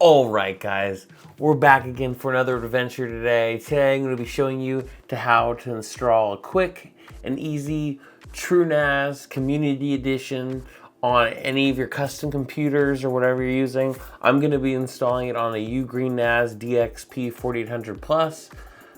All right, guys, we're back again for another adventure today. Today I'm going to be showing you how to install a quick and easy TrueNas Community Edition on any of your custom computers or whatever you're using. I'm going to be installing it on a UGreenNAS DXP 4800 Plus.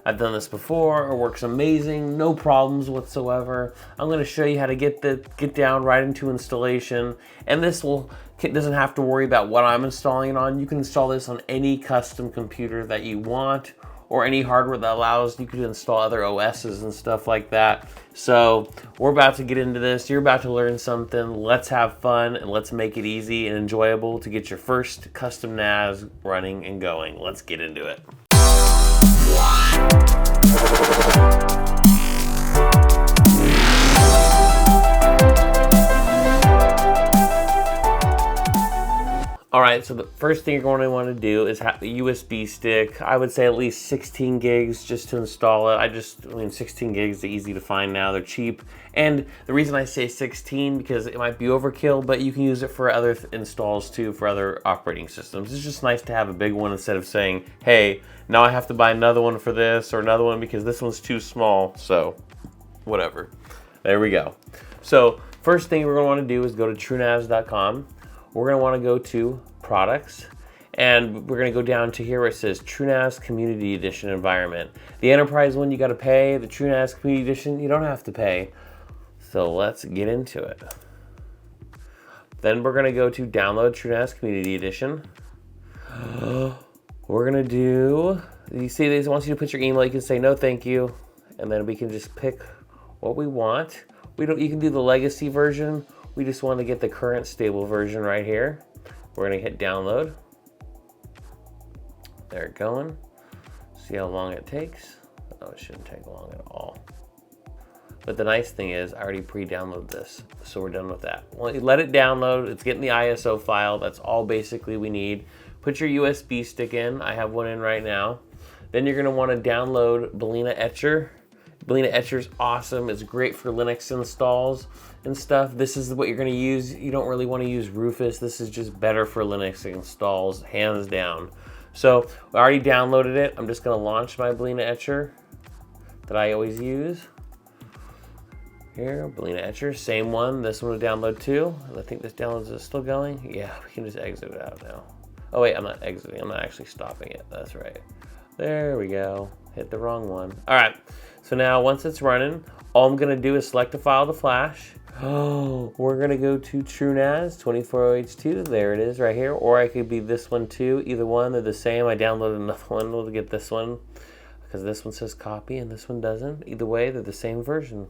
I've done this before. It works amazing, no problems whatsoever. I'm going to show you how to get down right into installation, and this doesn't have to worry about what I'm installing it on. You can install this on any custom computer that you want, or any hardware that allows you to install other OSs and stuff like that. So we're about to get into this. You're about to learn something. Let's have fun and let's make it easy and enjoyable to get your first custom NAS running and going. Let's get into it. All right, so the first thing you're going to want to do is have the USB stick. I would say at least 16 gigs just to install it. I mean, 16 gigs are easy to find now. They're cheap. And the reason I say 16 because it might be overkill, but you can use it for other installs too, for other operating systems. It's just nice to have a big one instead of saying, hey, now I have to buy another one for this or another one because this one's too small. So whatever. There we go. So first thing we're going to want to do is go to TrueNas.com. We're going to want to go to products, and we're going to go down to here where it says TrueNas Community Edition environment. The enterprise one you got to pay. The TrueNas Community Edition you don't have to pay. So let's get into it. Then we're going to go to download TrueNas Community Edition. We're going to do, you see this wants you to put your email. You can say no thank you, and then we can just pick what we want. You can do the legacy version. We just want to get the current stable version right here. We're going to hit download. There it's going. See how long it takes. Oh, it shouldn't take long at all. But the nice thing is I already pre-downloaded this, so we're done with that. Well, you let it download. It's getting the ISO file. That's all basically we need. Put your USB stick in. I have one in right now. Then you're going to want to download balenaEtcher. balenaEtcher is awesome. It's great for Linux installs and stuff. This is what you're going to use. You don't really want to use Rufus. This is just better for Linux installs, hands down. So I already downloaded it. I'm just going to launch my balenaEtcher that I always use. Here, balenaEtcher, same one. This one will download too. I think this download is still going. Yeah, we can just exit it out now. Oh wait, I'm not exiting. I'm not actually stopping it. That's right. There we go. Hit the wrong one. All right. So now once it's running, all I'm going to do is select a file to flash. Oh, we're going to go to TrueNas 24H2. There it is right here. Or I could be this one too. Either one, they're the same. I downloaded another one. We'll get this one because this one says copy and this one doesn't. Either way, they're the same version.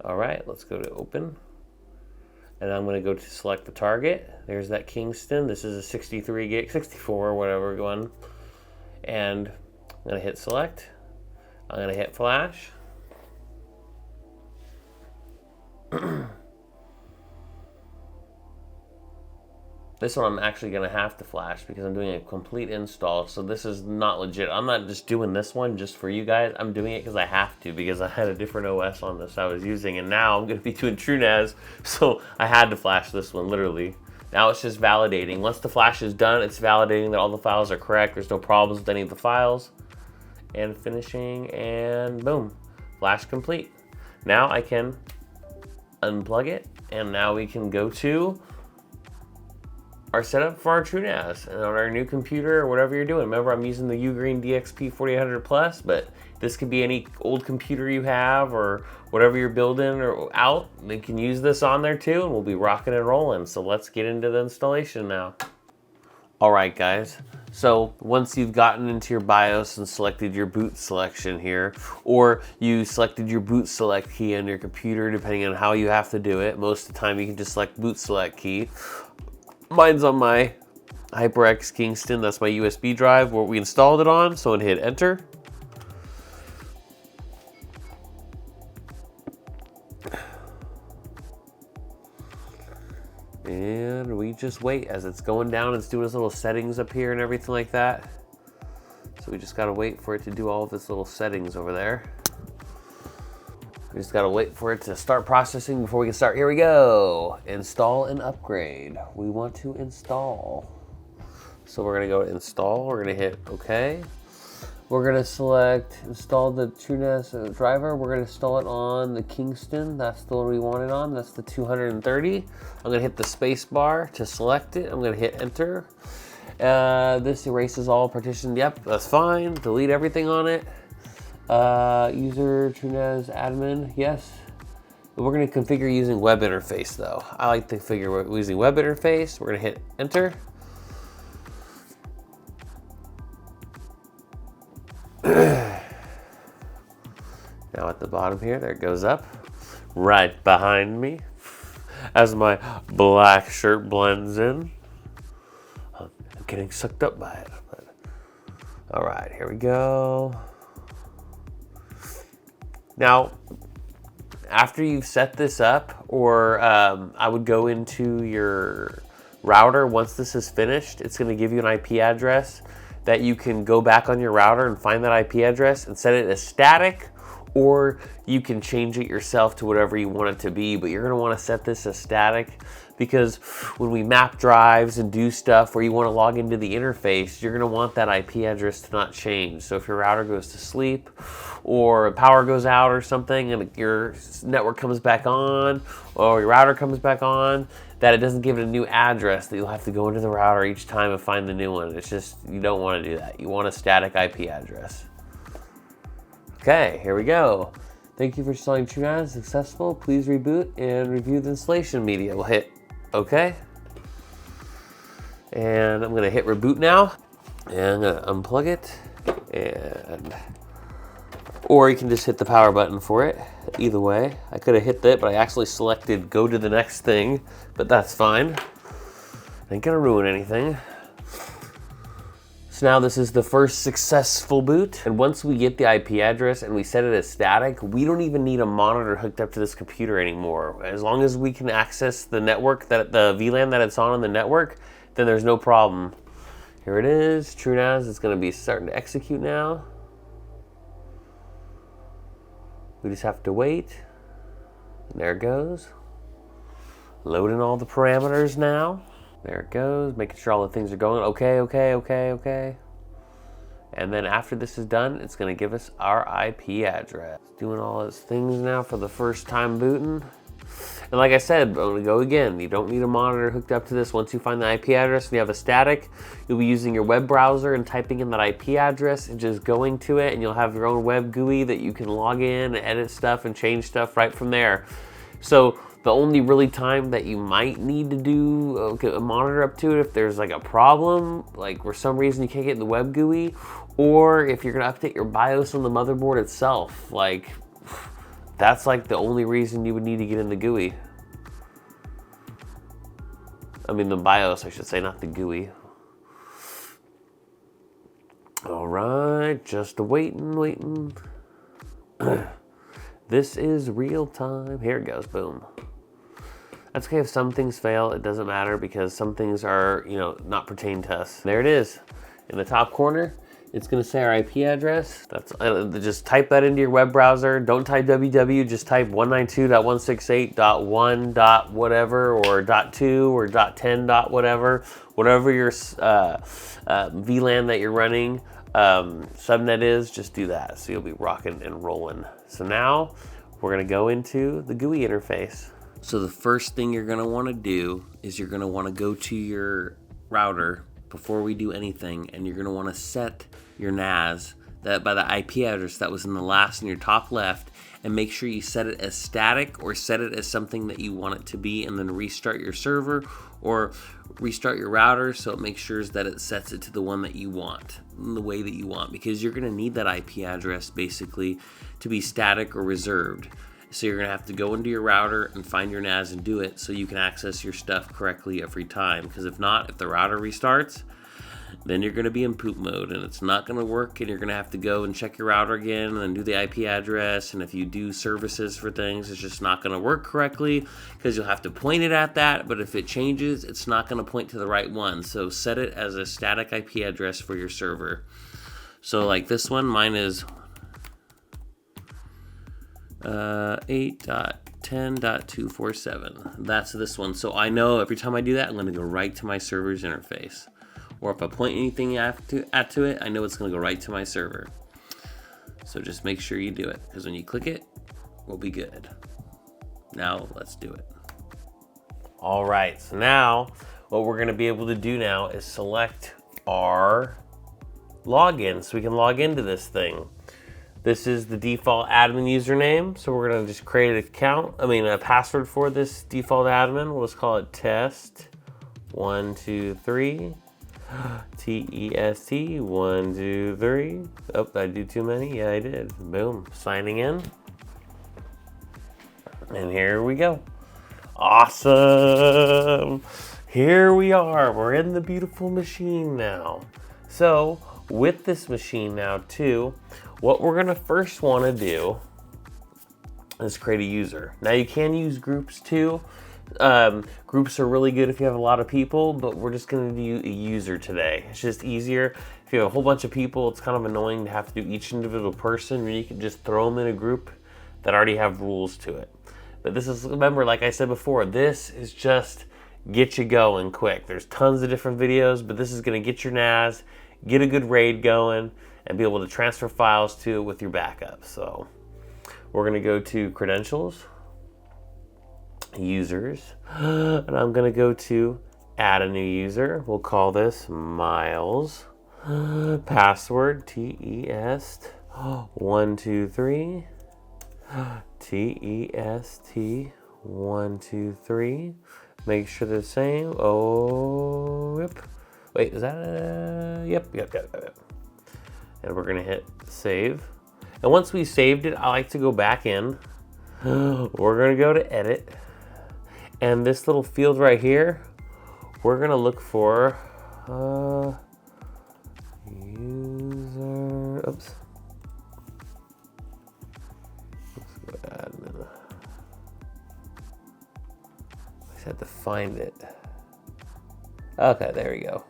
All right, let's go to open. And I'm going to go to select the target. There's that Kingston. This is a 63 gig, 64 or whatever one. And I'm going to hit select. I'm going to hit flash. This one I'm actually going to have to flash because I'm doing a complete install. So this is not legit. I'm not just doing this one just for you guys. I'm doing it because I have to, because I had a different OS on this I was using. And now I'm going to be doing TrueNas. So I had to flash this one, literally. Now it's just validating. Once the flash is done, it's validating that all the files are correct. There's no problems with any of the files. And finishing, and boom, flash complete. Now I can unplug it, and now we can go to our setup for our TrueNas and on our new computer or whatever you're doing. Remember, I'm using the Ugreen DXP 4800 Plus, but this could be any old computer you have or whatever you're building or out. They can use this on there too, and we'll be rocking and rolling. So let's get into the installation now. All right, guys. So once you've gotten into your BIOS and selected your boot selection here, or you selected your boot select key on your computer, depending on how you have to do it. Most of the time you can just select boot select key. Mine's on my HyperX Kingston. That's my USB drive where we installed it on. So I'm gonna hit enter. And we just wait as it's going down. It's doing its little settings up here and everything like that. So we just gotta wait for it to do all of its little settings over there. We just gotta wait for it to start processing before we can start. Here we go. Install and upgrade. We want to install. So we're gonna go to install, we're gonna hit OK. We're gonna select install the TrueNas driver. We're gonna install it on the Kingston. That's the one we want it on. That's the 230. I'm gonna hit the space bar to select it. I'm gonna hit enter. This erases all partitions. Yep, that's fine. Delete everything on it. User TrueNas admin, yes. We're gonna configure using web interface though. I like to configure using web interface. We're gonna hit enter. Now at the bottom here, there it goes up, right behind me, as my black shirt blends in. I'm getting sucked up by it. But, all right, here we go. Now, after you've set this up, or I would go into your router once this is finished. It's going to give you an IP address that you can go back on your router and find that IP address and set it as static, or you can change it yourself to whatever you want it to be, but you're gonna wanna set this as static because when we map drives and do stuff where you wanna log into the interface, you're gonna want that IP address to not change. So if your router goes to sleep or power goes out or something and your network comes back on or your router comes back on, that it doesn't give it a new address that you'll have to go into the router each time and find the new one. It's just, you don't wanna do that. You want a static IP address. Okay, here we go. Thank you for installing TrueNas. Successful. Please reboot and review the installation media. We'll hit OK. And I'm gonna hit reboot now. And I'm gonna unplug it. Or you can just hit the power button for it. Either way. I could have hit that, but I actually selected go to the next thing, but that's fine. Ain't gonna ruin anything. So now this is the first successful boot. And once we get the IP address and we set it as static, we don't even need a monitor hooked up to this computer anymore. As long as we can access the network, the VLAN that it's on the network, then there's no problem. Here it is, TrueNas. It's gonna be starting to execute now. We just have to wait. And there it goes. Loading all the parameters now. There it goes, making sure all the things are going. Okay, okay, okay, okay. And then after this is done, it's gonna give us our IP address. Doing all its things now for the first time booting. And like I said, I'm gonna go again. You don't need a monitor hooked up to this. Once you find the IP address and you have a static, you'll be using your web browser and typing in that IP address and just going to it, and you'll have your own web GUI that you can log in and edit stuff and change stuff right from there. So the only really time that you might need to do a monitor up to it if there's like a problem, like for some reason you can't get in the web GUI, or if you're gonna update your BIOS on the motherboard itself, like that's like the only reason you would need to get in the GUI. I mean the BIOS, I should say, not the GUI. All right, just waiting. This is real time. Here it goes, boom. That's okay if some things fail, it doesn't matter because some things are, not pertaining to us. There it is. In the top corner, it's gonna say our IP address. That's just type that into your web browser. Don't type www, just type 192.168.1. whatever, or .2 or .10. whatever your VLAN that you're running subnet is, just do that. So you'll be rocking and rolling. So now we're gonna go into the GUI interface. So the first thing you're gonna wanna do is you're gonna wanna go to your router before we do anything, and you're gonna wanna set your NAS that by the IP address that was in your top left, and make sure you set it as static or set it as something that you want it to be, and then restart your server or restart your router so it makes sure that it sets it to the one that you want, in the way that you want, because you're gonna need that IP address basically to be static or reserved. So you're gonna have to go into your router and find your NAS and do it so you can access your stuff correctly every time. Because if not, if the router restarts, then you're gonna be in poop mode and it's not gonna work, and you're gonna have to go and check your router again and then do the IP address. And if you do services for things, it's just not gonna work correctly because you'll have to point it at that. But if it changes, it's not gonna point to the right one. So set it as a static IP address for your server. So like this one, mine is 8.10.247. That's this one. So I know every time I do that, I'm going to go right to my server's interface. or if I point anything add to it, I know it's gonna go right to my server. So just make sure you do it, because when you click it, we'll be good. Now let's do it. All right, so now what we're gonna be able to do now is select our login so we can log into this thing. This is the default admin username, so we're gonna just create an account, a password for this default admin. We'll just call it test123. TEST 1 2 3. Oh, did I do too many? Yeah, I did. Boom. Signing in. And here we go. Awesome. Here we are. We're in the beautiful machine now. So with this machine now too, what we're gonna first want to do is create a user. Now you can use groups too. Groups are really good if you have a lot of people, but we're just going to do a user today. It's just easier. If you have a whole bunch of people, it's kind of annoying to have to do each individual person. You can just throw them in a group that already have rules to it. But this is, remember, like I said before, this is just get you going quick. There's tons of different videos, but this is going to get your NAS, get a good RAID going, and be able to transfer files to it with your backup. So we're going to go to credentials, users, and I'm going to go to add a new user. We'll call this Miles. Password TEST 1 2 3. TEST 1 2 3. Make sure they're the same. Oh, yep. Wait, is that yep. And we're gonna hit save. And once we saved it, I like to go back in. We're gonna go to edit. And this little field right here, we're gonna look for user, oops. Let's go admin. I just had to find it. Okay, there we go.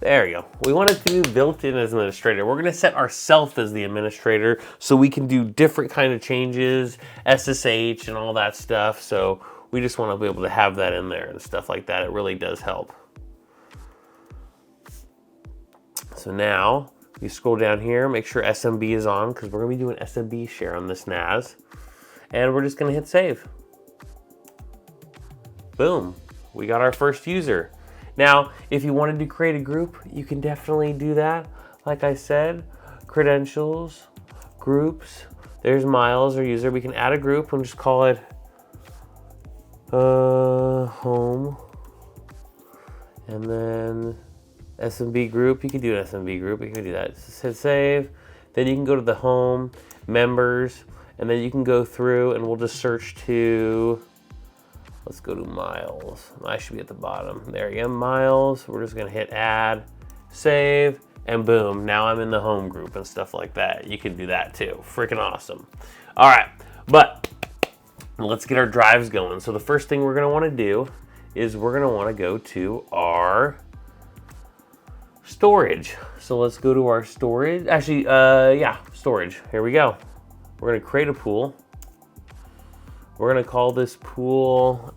There we go. We want it to be built in as administrator. We're gonna set ourselves as the administrator so we can do different kind of changes, SSH and all that stuff. So we just wanna be able to have that in there and stuff like that. It really does help. So now you scroll down here, make sure SMB is on because we're gonna be doing SMB share on this NAS. And we're just gonna hit save. Boom, we got our first user. Now, if you wanted to create a group, you can definitely do that. Like I said, credentials, groups, there's Miles, our user. We can add a group and just call it home. And then SMB group, you can do an SMB group, you can do that. Just hit save. Then you can go to the home, members, and then you can go through and we'll just search to, let's go to Miles. I should be at the bottom. There you go, Miles. We're just gonna hit add, save, and boom, now I'm in the home group and stuff like that. You can do that too. Freaking awesome. All right, but let's get our drives going. So the first thing we're gonna wanna do is we're gonna wanna go to our storage. So let's go to our storage. Actually, storage. Here we go. We're gonna create a pool. We're gonna call this pool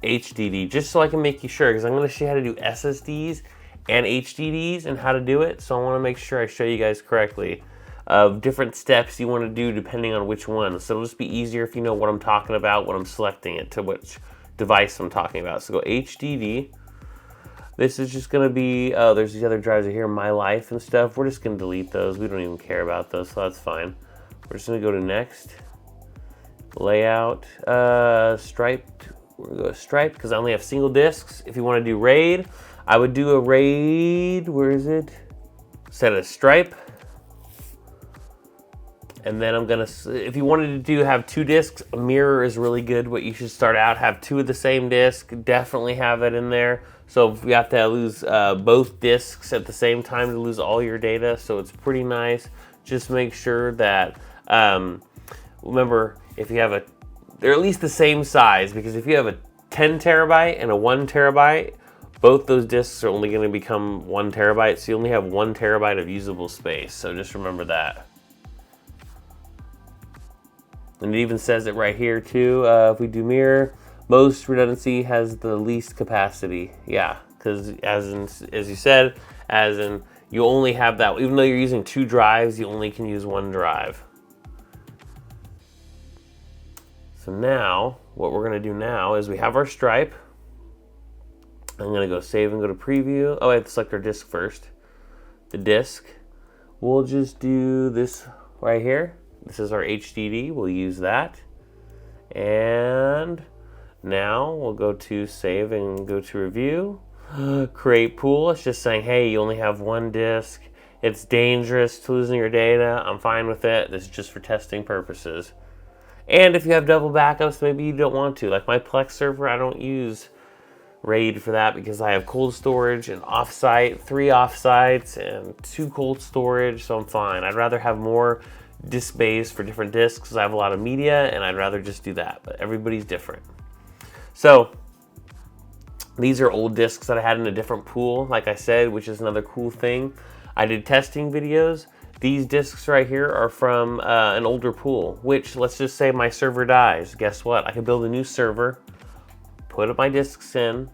HDD, just so I can make you sure, because I'm gonna show you how to do SSDs and HDDs and how to do it. So I wanna make sure I show you guys correctly of different steps you wanna do depending on which one. So it'll just be easier if you know what I'm talking about when I'm selecting it to which device I'm talking about. So go HDD. This is just gonna be, there's these other drives here, My Life and stuff. We're just gonna delete those. We don't even care about those, so that's fine. We're just gonna go to next. Layout, striped. We're gonna go striped because I only have single discs. If you want to do RAID, I would do a RAID. Where is it? Set a stripe, and then I'm gonna. If you wanted to have two discs, a mirror is really good. What you should start out, have two of the same disc. Definitely have that in there. So if you have to lose both discs at the same time to lose all your data, so it's pretty nice. Just make sure that remember. If you have they're at least the same size, because if you have a 10 terabyte and a 1 terabyte, both those disks are only gonna become 1 terabyte, so you only have 1 terabyte of usable space, so just remember that. And it even says it right here too, if we do mirror, most redundancy has the least capacity. Yeah, because as you said, as in you only have that, even though you're using 2 drives, you only can use 1 drive. So now, what we're gonna do now is we have our stripe. I'm gonna go save and go to preview. Oh, I have to select our disk first. The disk, we'll just do this right here. This is our HDD, we'll use that. And now we'll go to save and go to review. Create pool, it's just saying, hey, you only have 1 disk. It's dangerous to losing your data. I'm fine with it. This is just for testing purposes. And if you have double backups, maybe you don't want to. Like my Plex server, I don't use RAID for that because I have cold storage and offsite, 3 offsites and 2 cold storage, so I'm fine. I'd rather have more disk space for different disks because I have a lot of media, and I'd rather just do that, but everybody's different. So these are old disks that I had in a different pool, like I said, which is another cool thing. I did testing videos. These disks right here are from an older pool, which, let's just say my server dies. Guess what? I can build a new server, put my disks in,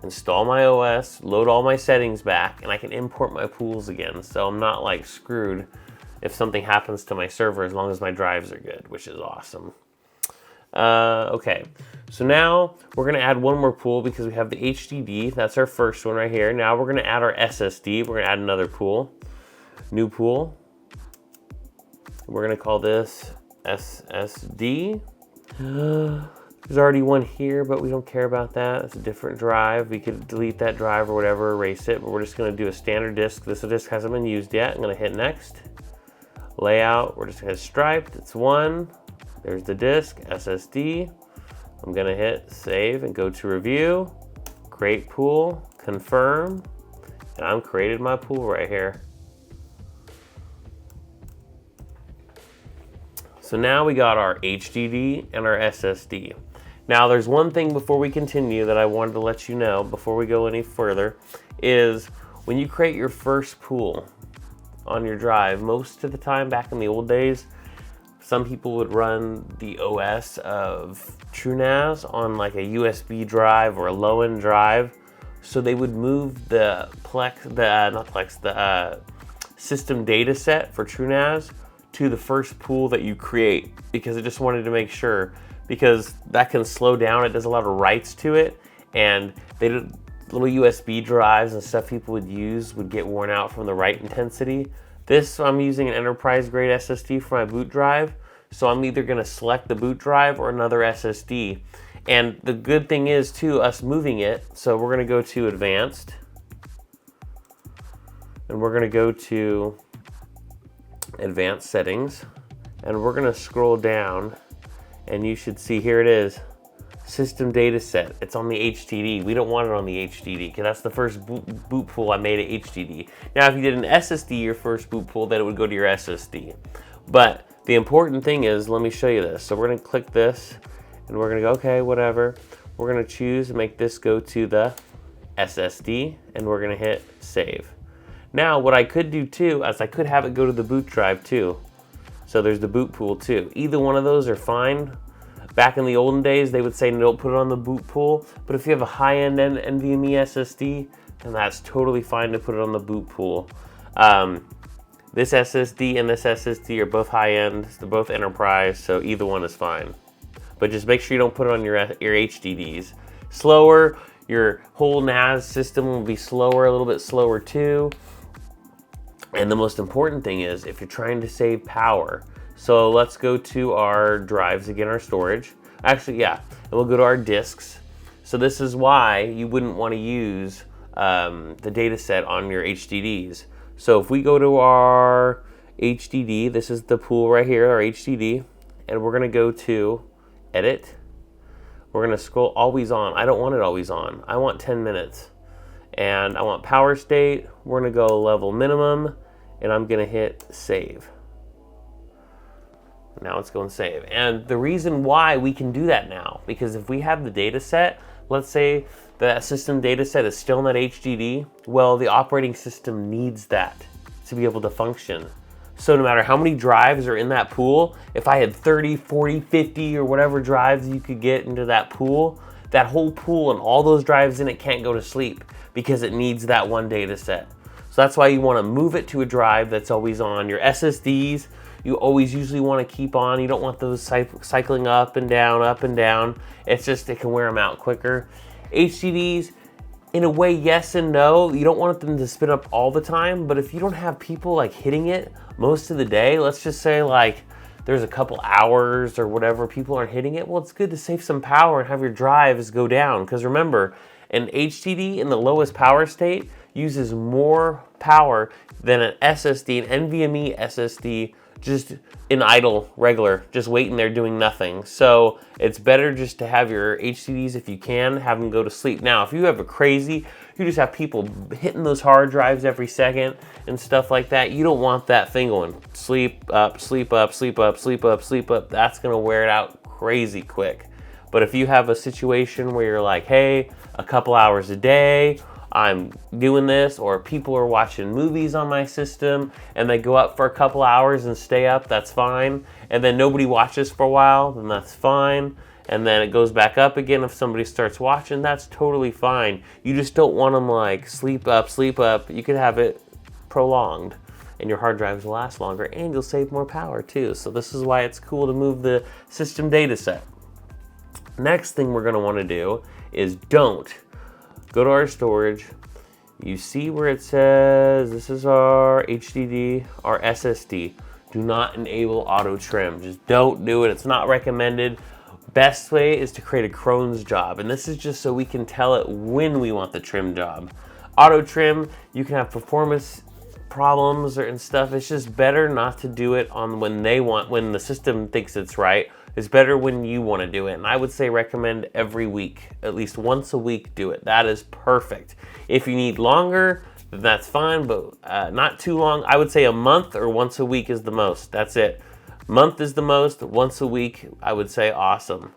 install my OS, load all my settings back, and I can import my pools again. So I'm not like screwed if something happens to my server as long as my drives are good, which is awesome. Okay, so now we're gonna add one more pool because we have the HDD. That's our first one right here. Now we're gonna add our SSD. We're gonna add another pool. New pool. We're gonna call this SSD. There's already one here, but we don't care about that. It's a different drive. We could delete that drive or whatever, erase it, but we're just gonna do a standard disk. This disk hasn't been used yet. I'm gonna hit next. Layout, we're just gonna hit striped. It's 1. There's the disk, SSD. I'm gonna hit save and go to review. Create pool, confirm, and I'm created my pool right here. So now we got our HDD and our SSD. Now there's one thing before we continue that I wanted to let you know before we go any further is when you create your first pool on your drive, most of the time back in the old days, some people would run the OS of TrueNas on like a USB drive or a low-end drive. So they would move the system data set for TrueNas to the first pool that you create, because it just wanted to make sure, because that can slow down. It does a lot of writes to it, and little USB drives and stuff people would use would get worn out from the write intensity. This, I'm using an enterprise grade SSD for my boot drive, so I'm either gonna select the boot drive or another SSD. And the good thing is too, us moving it, so we're gonna go to advanced, and we're gonna go to advanced settings, and we're gonna scroll down, and you should see here it is, system data set. It's on the HDD. We don't want it on the HDD because that's the first boot pool I made at HDD. Now if you did an SSD, your first boot pool, then it would go to your SSD. But the important thing is, let me show you this. So we're gonna click this, and we're gonna go, okay, whatever. We're gonna choose to make this go to the SSD, and we're gonna hit save. Now, what I could do too, is I could have it go to the boot drive too. So there's the boot pool too. Either one of those are fine. Back in the olden days, they would say don't put it on the boot pool, but if you have a high-end NVMe SSD, then that's totally fine to put it on the boot pool. This SSD and this SSD are both high-end, they're both enterprise, so either one is fine. But just make sure you don't put it on your HDDs. Slower, your whole NAS system will be slower, a little bit slower too. And the most important thing is if you're trying to save power. So let's go to our drives again, our storage. Actually, yeah, and we'll go to our disks. So this is why you wouldn't want to use the data set on your HDDs. So if we go to our HDD, this is the pool right here, our HDD, and we're gonna go to edit. We're gonna scroll always on. I don't want it always on. I want 10 minutes. And I want power state. We're gonna go level minimum, and I'm gonna hit save. Now it's going save. And the reason why we can do that now, because if we have the data set, let's say that system data set is still in that HDD, well, the operating system needs that to be able to function. So no matter how many drives are in that pool, if I had 30, 40, 50, or whatever drives you could get into that pool, that whole pool and all those drives in it can't go to sleep because it needs that one data set. So that's why you want to move it to a drive that's always on. Your SSDs, you always usually want to keep on. You don't want those cycling up and down, up and down. It's just, it can wear them out quicker. HDDs, in a way, yes and no. You don't want them to spin up all the time, but if you don't have people like hitting it most of the day, let's just say like there's a couple hours or whatever, people aren't hitting it, well, it's good to save some power and have your drives go down. Because remember, an HDD in the lowest power state uses more power than an SSD, an NVMe SSD, just in idle, regular, just waiting there doing nothing. So it's better just to have your HDDs, if you can, have them go to sleep. Now, if you have you just have people hitting those hard drives every second and stuff like that, you don't want that thing going sleep up, sleep up, sleep up, sleep up, sleep up. That's gonna wear it out crazy quick. But if you have a situation where you're like, hey, a couple hours a day, I'm doing this, or people are watching movies on my system and they go up for a couple hours and stay up, that's fine. And then nobody watches for a while, then that's fine. And then it goes back up again if somebody starts watching, that's totally fine. You just don't want them like sleep up, sleep up. You could have it prolonged and your hard drives will last longer and you'll save more power too. So this is why it's cool to move the system data set. Next thing we're gonna wanna do is don't go to our storage. You see where it says, this is our HDD, our SSD. Do not enable auto trim. Just don't do it. It's not recommended. Best way is to create a Cron's job. And this is just so we can tell it when we want the trim job. Auto trim, you can have performance problems and stuff. It's just better not to do it on when the system thinks it's right. It's better when you want to do it. And I would say recommend every week, at least once a week, do it. That is perfect. If you need longer, then that's fine, but not too long. I would say a month or once a week is the most. That's it. Month is the most, once a week, I would say awesome.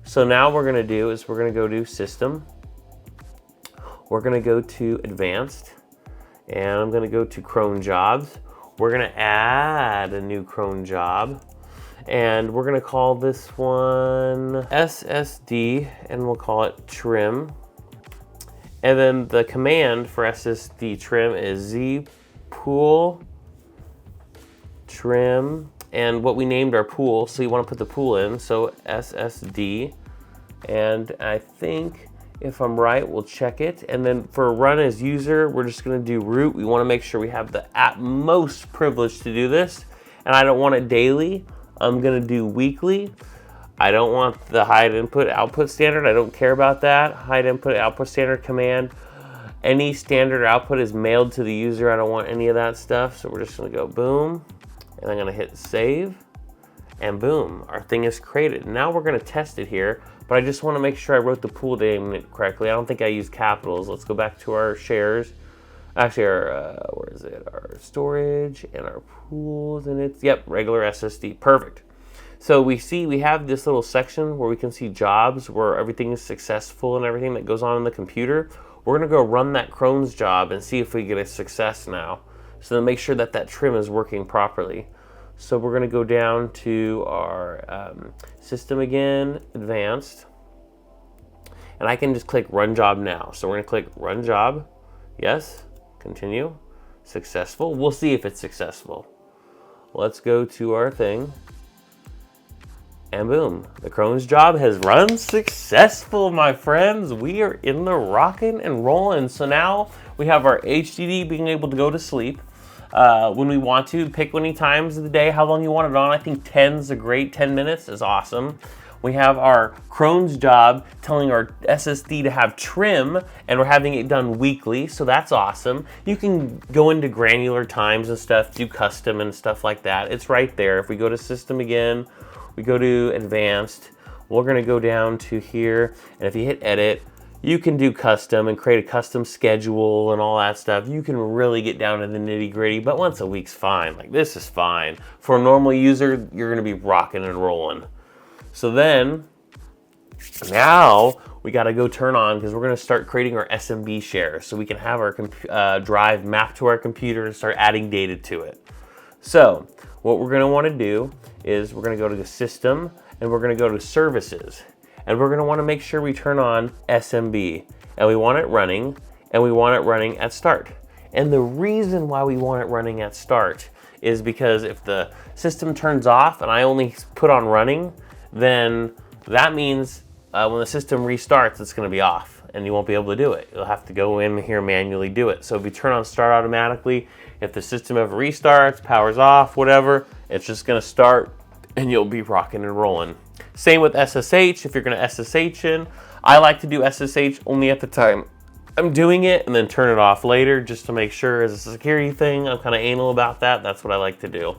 So now what we're gonna do is we're gonna go to System. We're gonna go to Advanced, and I'm gonna go to Cron Jobs. We're gonna add a new Cron job. And we're gonna call this one SSD, and we'll call it trim. And then the command for SSD trim is Z pool trim, and what we named our pool, so you wanna put the pool in, so SSD. And I think, if I'm right, we'll check it. And then for run as user, we're just gonna do root. We wanna make sure we have the utmost privilege to do this. And I don't want it daily. I'm gonna do weekly. I don't want the hide input output standard. I don't care about that. Hide input output standard command. Any standard output is mailed to the user. I don't want any of that stuff. So we're just gonna go boom, and I'm gonna hit save, and boom, our thing is created. Now we're gonna test it here, but I just wanna make sure I wrote the pool name correctly. I don't think I used capitals. Let's go back to our shares. Actually, our, where is it? Our storage and our pools, and it's, yep, regular SSD, perfect. So we see we have this little section where we can see jobs, where everything is successful and everything that goes on in the computer. We're gonna go run that Cron's job and see if we get a success now. So then make sure that that trim is working properly. So we're gonna go down to our system again, advanced, and I can just click run job now. So we're gonna click run job, yes. Continue. Successful. We'll see if it's successful. Let's go to our thing. And boom, the Cron's job has run successful, my friends. We are in the rocking and rolling. So now we have our HDD being able to go to sleep when we want to. Pick any times of the day, how long you want it on. I think 10's a great, 10 minutes is awesome. We have our Cron's job telling our SSD to have trim, and we're having it done weekly, so that's awesome. You can go into granular times and stuff, do custom and stuff like that. It's right there. If we go to system again, we go to advanced, we're gonna go down to here, and if you hit edit, you can do custom and create a custom schedule and all that stuff. You can really get down to the nitty gritty, but once a week's fine. Like, this is fine. For a normal user, you're gonna be rocking and rolling. So then, now we gotta go turn on, because we're gonna start creating our SMB share so we can have our drive mapped to our computer and start adding data to it. So what we're gonna wanna do is we're gonna go to the system, and we're gonna go to services. And we're gonna wanna make sure we turn on SMB. And we want it running, and we want it running at start. And the reason why we want it running at start is because if the system turns off and I only put on running, then that means when the system restarts, it's gonna be off and you won't be able to do it. You'll have to go in here and manually do it. So if you turn on start automatically, if the system ever restarts, powers off, whatever, it's just gonna start and you'll be rocking and rolling. Same with SSH, if you're gonna SSH in. I like to do SSH only at the time I'm doing it and then turn it off later just to make sure as a security thing. I'm kind of anal about that. That's what I like to do.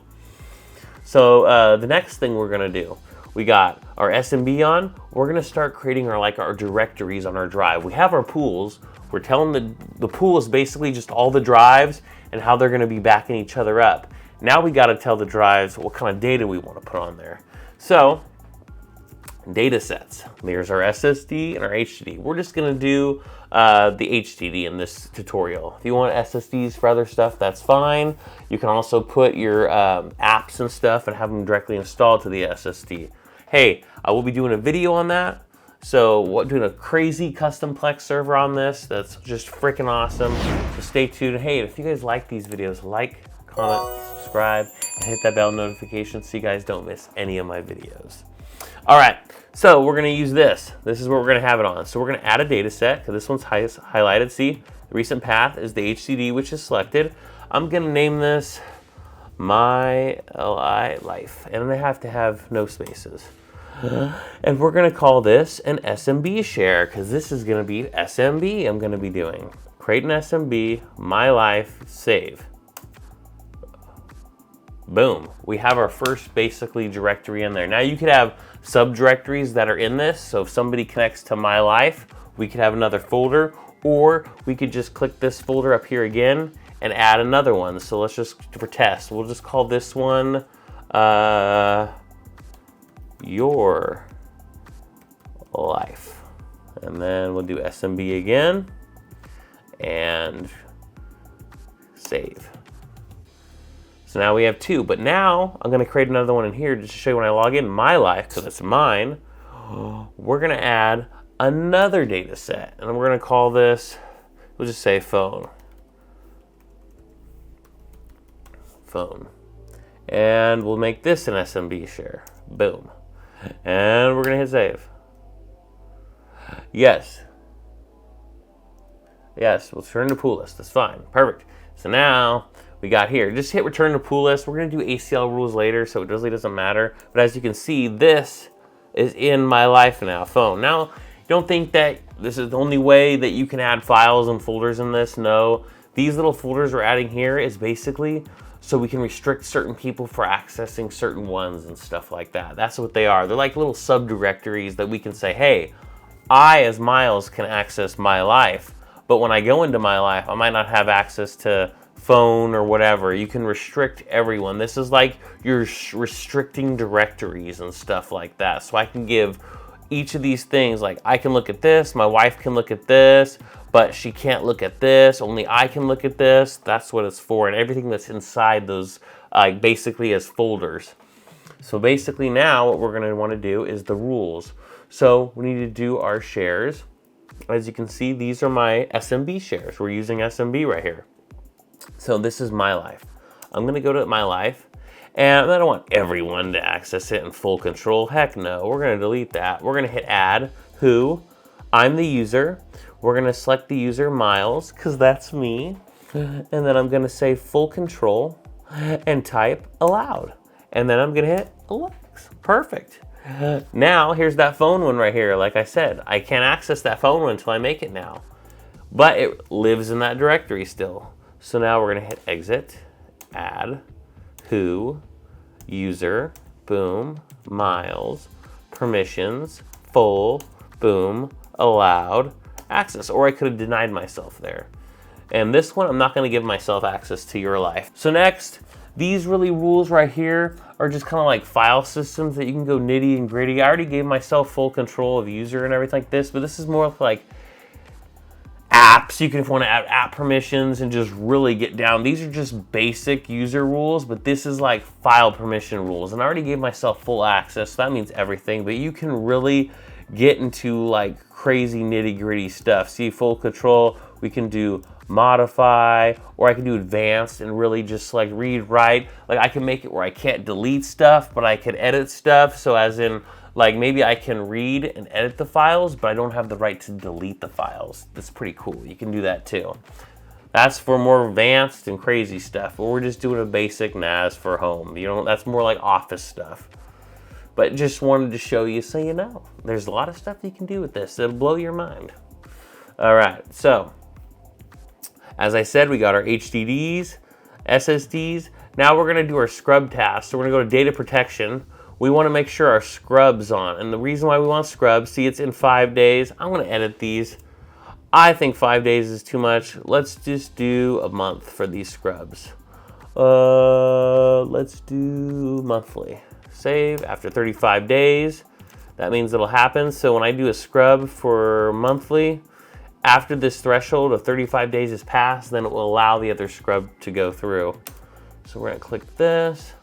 So the next thing we're gonna do, we got our SMB on. We're gonna start creating our directories on our drive. We have our pools. We're telling the pool is basically just all the drives and how they're gonna be backing each other up. Now we gotta tell the drives what kind of data we wanna put on there. So, data sets. There's our SSD and our HDD. We're just gonna do the HDD in this tutorial. If you want SSDs for other stuff, that's fine. You can also put your apps and stuff and have them directly installed to the SSD. Hey, I will be doing a video on that. So doing a crazy custom Plex server on this. That's just freaking awesome. So stay tuned. Hey, if you guys like these videos, like, comment, subscribe, and hit that bell notification so you guys don't miss any of my videos. All right, so we're gonna use this. This is what we're gonna have it on. So we're gonna add a data set, because this one's highlighted. See, the recent path is the HDD, which is selected. I'm gonna name this My LI Life, and I have to have no spaces. And we're gonna call this an SMB share, because this is gonna be SMB I'm gonna be doing. Create an SMB, My Life, save. Boom, we have our first basically directory in there. Now you could have subdirectories that are in this, so if somebody connects to My Life, we could have another folder, or we could just click this folder up here again and add another one. So let's just, for test, we'll just call this one Your Life. And then we'll do SMB again and save. So now we have two, but now I'm gonna create another one in here just to show you when I log in My Life, because it's mine. We're gonna add another data set, and we're gonna call this, we'll just say phone. Phone. And we'll make this an SMB share. Boom. And we're gonna hit save. Yes. Yes, we'll turn to pool list, that's fine, perfect. So now, we got here, just hit return to pool list. We're gonna do ACL rules later, so it really doesn't matter. But as you can see, this is in My Life now, phone. Now, don't think that this is the only way that you can add files and folders in this. No, these little folders we're adding here is basically so we can restrict certain people for accessing certain ones and stuff like that. That's what they are. They're like little subdirectories that we can say, hey, I as Miles can access My Life, but when I go into My Life, I might not have access to phone or whatever. You can restrict everyone. This is like you're restricting directories and stuff like that. So I can give each of these things, like I can look at this, my wife can look at this, but she can't look at this, only I can look at this. That's what it's for, and everything that's inside those basically as folders. So basically now what we're gonna wanna do is the rules. So we need to do our shares. As you can see, these are my SMB shares. We're using SMB right here. So this is My Life. I'm gonna go to My Life, and I don't want everyone to access it in full control. Heck no, we're gonna delete that. We're gonna hit add who. I'm the user. We're gonna select the user Miles, because that's me. And then I'm gonna say full control and type allowed. And then I'm gonna hit Alexa. Perfect. Now here's that phone one right here. Like I said, I can't access that phone one until I make it now. But it lives in that directory still. So now we're gonna hit exit, add, who, user, boom, Miles, permissions, full, boom, allowed, access. Or I could have denied myself there. And this one, I'm not gonna give myself access to Your Life. So next, these really rules right here are just kind of like file systems that you can go nitty and gritty. I already gave myself full control of user and everything like this, but this is more like apps. You can, if you want to add app permissions and just really get down. These are just basic user rules, but this is like file permission rules. And I already gave myself full access, so that means everything, but you can really get into like crazy nitty gritty stuff. See, full control, we can do modify, or I can do advanced and really just like read, write. Like I can make it where I can't delete stuff, but I can edit stuff. So as in, like maybe I can read and edit the files, but I don't have the right to delete the files. That's pretty cool. You can do that too. That's for more advanced and crazy stuff. But we're just doing a basic NAS for home. You know, that's more like office stuff. But just wanted to show you so you know. There's a lot of stuff you can do with this. It'll blow your mind. All right, so as I said, we got our HDDs, SSDs. Now we're gonna do our scrub task. So we're gonna go to data protection. We wanna make sure our scrub's on. And the reason why we want scrubs, see it's in 5 days. I'm gonna edit these. I think 5 days is too much. Let's just do a month for these scrubs. Let's do monthly. Save after 35 days. That means it'll happen. So when I do a scrub for monthly, after this threshold of 35 days is passed, then it will allow the other scrub to go through. So we're gonna click this.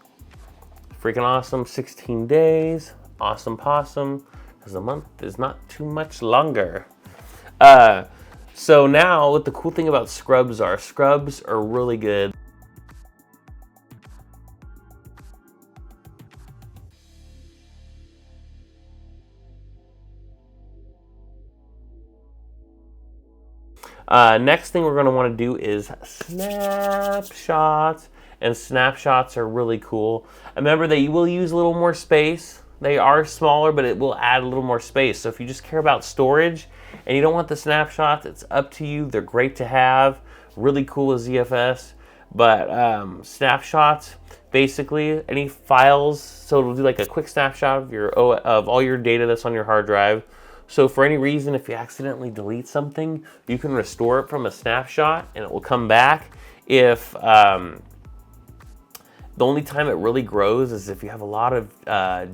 Freaking awesome, 16 days. Awesome possum, because a month is not too much longer. So now what the cool thing about scrubs are really good. Next thing we're going to want to do is snapshots, and snapshots are really cool. Remember that you will use a little more space. They are smaller, but it will add a little more space. So if you just care about storage and you don't want the snapshots, it's up to you. They're great to have, really cool as ZFS, but snapshots, basically any files. So it'll do like a quick snapshot of all your data that's on your hard drive. So for any reason, if you accidentally delete something, you can restore it from a snapshot and it will come back. If the only time it really grows is if you have a lot of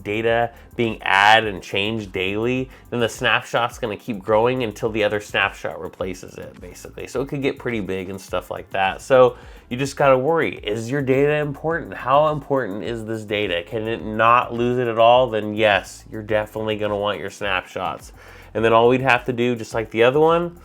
data being added and changed daily, then the snapshot's going to keep growing until the other snapshot replaces it, basically. So it could get pretty big and stuff like that. So you just got to worry, is your data important? How important is this data? Can it not lose it at all? Then yes, you're definitely going to want your snapshots. And then all we'd have to do, just like the other one,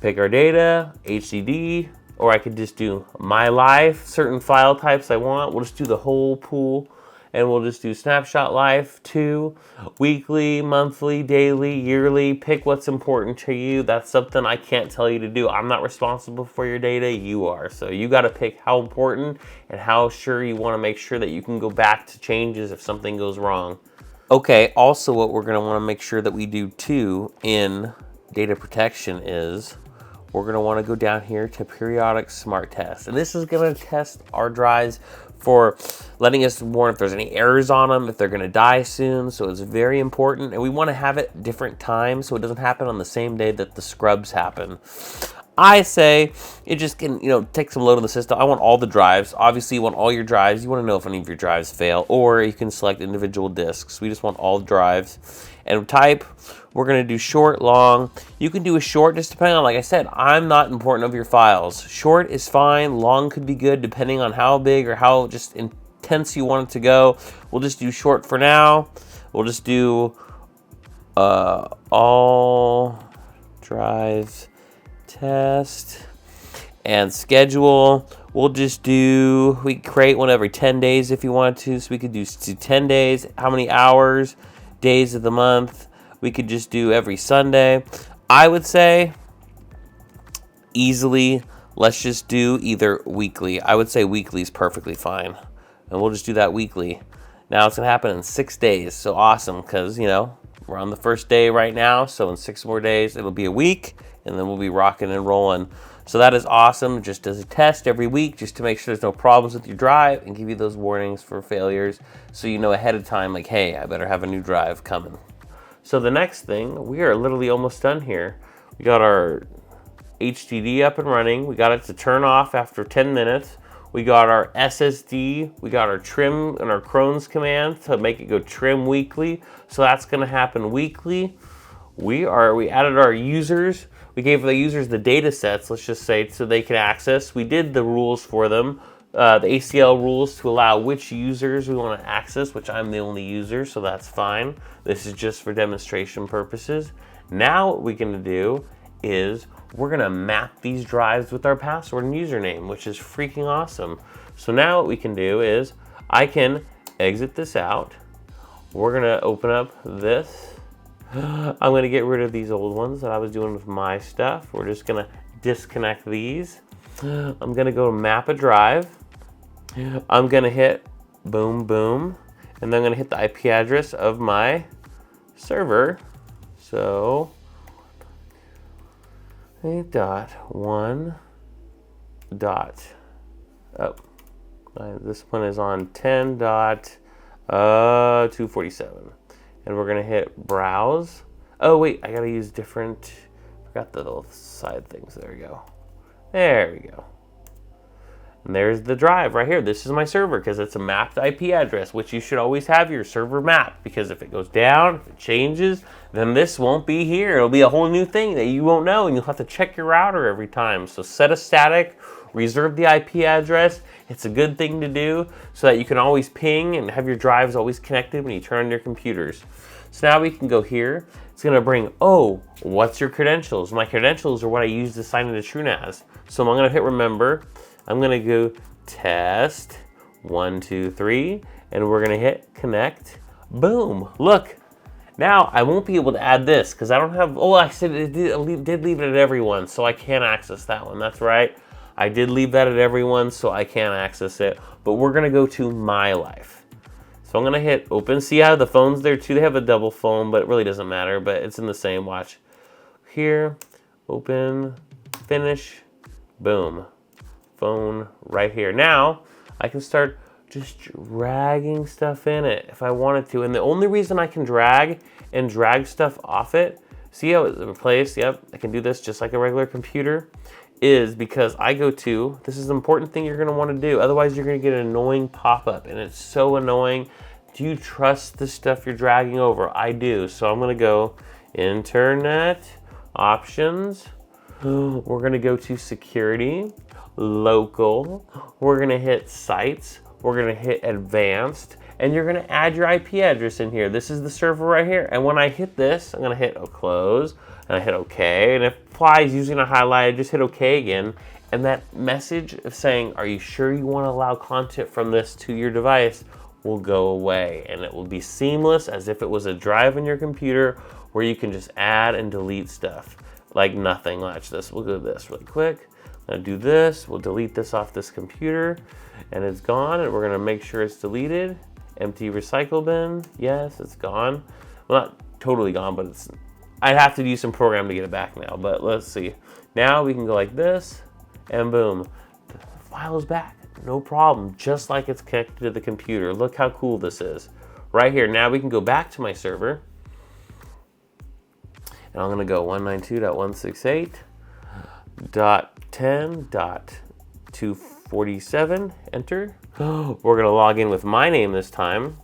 pick our data, HDD, or I could just do my life, certain file types I want. We'll just do the whole pool, and we'll just do snapshot life 2, weekly, monthly, daily, yearly. Pick what's important to you. That's something I can't tell you to do. I'm not responsible for your data, you are. So you got to pick how important and how sure you want to make sure that you can go back to changes if something goes wrong. Okay, also what we're going to want to make sure that we do too in data protection is we're going to want to go down here to periodic smart test. And this is going to test our drives for letting us warn if there's any errors on them, if they're going to die soon. So it's very important. And we want to have it different times so it doesn't happen on the same day that the scrubs happen. I say it just can, take some load on the system. I want all the drives. Obviously, you want all your drives. You want to know if any of your drives fail, or you can select individual disks. We just want all drives. And type, we're going to do short, long. You can do a short just depending on, like I said, I'm not important of your files. Short is fine. Long could be good depending on how big or how just intense you want it to go. We'll just do short for now. We'll just do all drives test and schedule. We'll just do, we create one every 10 days if you want to. So we could do 10 days, how many hours, days of the month. We could just do every Sunday. I would say easily, let's just do either weekly. I would say weekly is perfectly fine. And we'll just do that weekly. Now it's going to happen in 6 days. So awesome, because, we're on the first day right now. So in 6 more days, it'll be a week. And then we'll be rocking and rolling. So that is awesome, just as a test every week, just to make sure there's no problems with your drive and give you those warnings for failures so you know ahead of time, like, hey, I better have a new drive coming. So the next thing, we are literally almost done here. We got our HDD up and running. We got it to turn off after 10 minutes. We got our SSD. We got our trim and our Crohn's command to make it go trim weekly. So that's going to happen weekly. We added our users. We gave the users the data sets, let's just say, so they can access. We did the rules for them. the ACL rules to allow which users we want to access, which I'm the only user, so that's fine. This is just for demonstration purposes. Now what we're going to do is we're going to map these drives with our password and username, which is freaking awesome. So now what we can do is I can exit this out. We're going to open up this. I'm going to get rid of these old ones that I was doing with my stuff. We're just going to disconnect these. I'm going to go to map a drive. I'm going to hit boom, boom, and then I'm going to hit the IP address of my server. So 8.1. This one is on 10.247. And we're going to hit browse. Oh, wait, I got to use different. Forgot the little side things. There we go. There we go. And there's the drive right here. This is my server because it's a mapped IP address, which you should always have your server mapped, because if it goes down, if it changes, then this won't be here. It'll be a whole new thing that you won't know, and you'll have to check your router every time. So set a static, reserve the IP address. It's a good thing to do so that you can always ping and have your drives always connected when you turn on your computers. So now we can go here. It's going to bring, oh, what's your credentials? My credentials are what I use to sign into TrueNas. So I'm going to hit remember. I'm going to go test 1, 2, 3, and we're going to hit connect. Boom. Look. Now I won't be able to add this because I don't have, oh, I said it did leave it at everyone, so I can't access that one. That's right. I did leave that at everyone, so I can't access it. But we're going to go to my life. So I'm going to hit open. See how the phone's there too? They have a double phone, but it really doesn't matter. But it's in the same. Watch. Here, open, finish, boom. Phone right here. Now I can start just dragging stuff in it if I wanted to. And the only reason I can drag stuff off it, see how it's replaced? Yep, I can do this just like a regular computer, is because I go to, this is an important thing you're going to want to do. Otherwise, you're going to get an annoying pop-up, and it's so annoying. Do you trust the stuff you're dragging over? I do. So I'm going to go Internet, Options. We're going to go to Security, Local. We're going to hit Sites. We're going to hit Advanced. And you're going to add your IP address in here. This is the server right here. And when I hit this, I'm going to hit Close. And I hit OK, and if it applies using a highlight, just hit OK again. And that message of saying, are you sure you want to allow content from this to your device, will go away. And it will be seamless as if it was a drive in your computer where you can just add and delete stuff like nothing. Watch this. We'll go to this really quick. I'm going to do this. We'll delete this off this computer. And it's gone. And we're going to make sure it's deleted. Empty recycle bin. Yes, it's gone. Well, not totally gone, but it's... I'd have to use some program to get it back now, but let's see. Now we can go like this, and boom. The file is back, no problem, just like it's connected to the computer. Look how cool this is. Right here, now we can go back to my server, and I'm gonna go 192.168.10.247, enter. We're gonna log in with my name this time.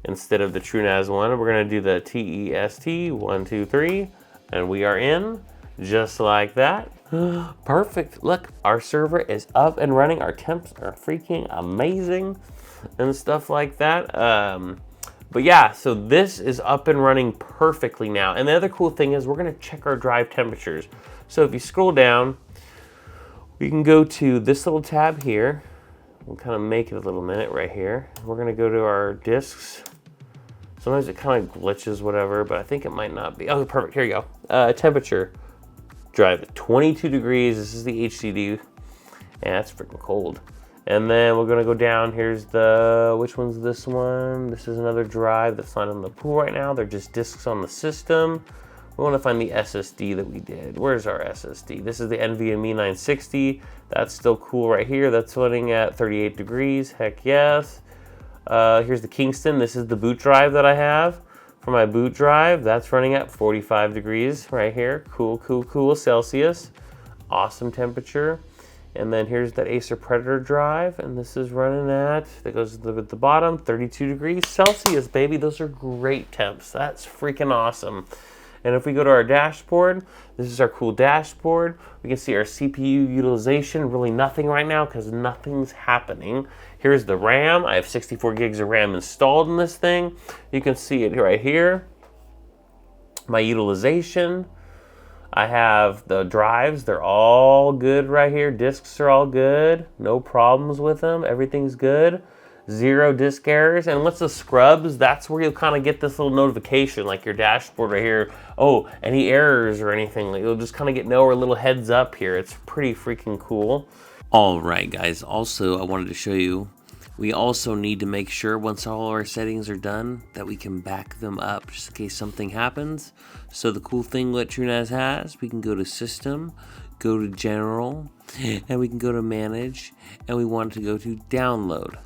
Instead of the TrueNas one, we're going to do the TEST 1, 2, 3, and we are in just like that. Perfect. Look, our server is up and running. Our temps are freaking amazing and stuff like that. But yeah, so this is up and running perfectly now. And the other cool thing is we're going to check our drive temperatures. So if you scroll down, we can go to this little tab here. We'll kind of make it a little minute right here. We're going to go to our disks. Sometimes it kind of glitches, whatever, but I think it might not be. Oh, perfect. Here you go. Temperature. Drive at 22 degrees. This is the HDD. And that's freaking cold. And then we're going to go down. Here's the, which one's this one? This is another drive that's not in the pool right now. They're just disks on the system. We want to find the SSD that we did. Where's our SSD? This is the NVMe 960. That's still cool right here. That's running at 38 degrees. Heck yes. Here's the Kingston. This is the boot drive that I have. For my boot drive, that's running at 45 degrees right here. Cool, cool, cool. Celsius. Awesome temperature. And then here's that Acer Predator drive. And this is running at, that goes at the bottom, 32 degrees Celsius, baby. Those are great temps. That's freaking awesome. And if we go to our dashboard, this is our cool dashboard. We can see our CPU utilization, really nothing right now because nothing's happening. Here's the RAM. I have 64 gigs of RAM installed in this thing. You can see it right here. My utilization. I have the drives. They're all good right here. Disks are all good. No problems with them. Everything's good. 0 disk errors. And what's the scrubs? That's where you'll kind of get this little notification, like your dashboard right here. Oh, any errors or anything. Like, you'll just kind of get a little heads up here. It's pretty freaking cool. All right, guys. Also, I wanted to show you, we also need to make sure once all our settings are done that we can back them up just in case something happens. So the cool thing what TrueNas has, we can go to System, go to General, and we can go to Manage, and we want to go to Download.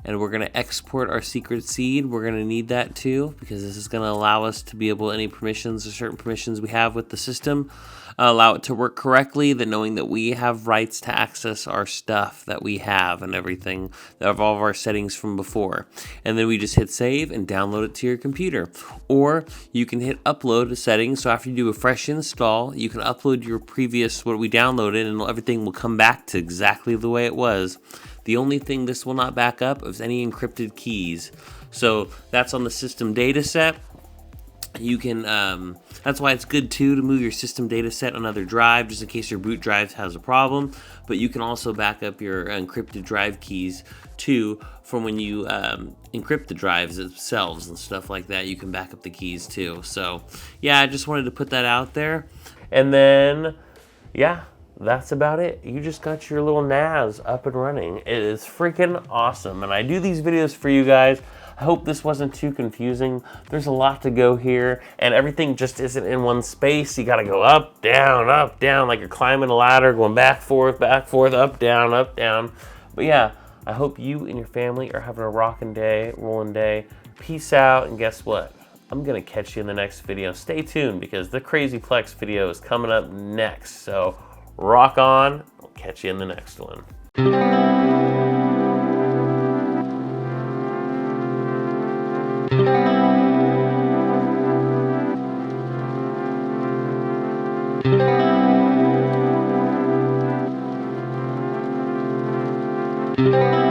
And we're going to export our secret seed. We're going to need that too, because this is going to allow us to be able, any permissions or certain permissions we have with the system, allow it to work correctly, that knowing that we have rights to access our stuff that we have and everything, of all of our settings from before. And then we just hit save and download it to your computer. Or you can hit upload to settings. So after you do a fresh install, you can upload your previous, what we downloaded, and everything will come back to exactly the way it was. The only thing this will not back up is any encrypted keys. So that's on the system data set. You can, that's why it's good too to move your system data set on another drive, just in case your boot drive has a problem. But you can also back up your encrypted drive keys too from when you encrypt the drives themselves and stuff like that. You can back up the keys too. So yeah, I just wanted to put that out there. And then, yeah, that's about it. You just got your little NAS up and running. It is freaking awesome. And I do these videos for you guys. I hope this wasn't too confusing. There's a lot to go here, and everything just isn't in one space. You gotta go up, down, like you're climbing a ladder, going back, forth, up, down. But yeah, I hope you and your family are having a rocking day, rolling day. Peace out, and guess what? I'm gonna catch you in the next video. Stay tuned, because the Crazy Plex video is coming up next. So rock on. I'll catch you in the next one. Thank you.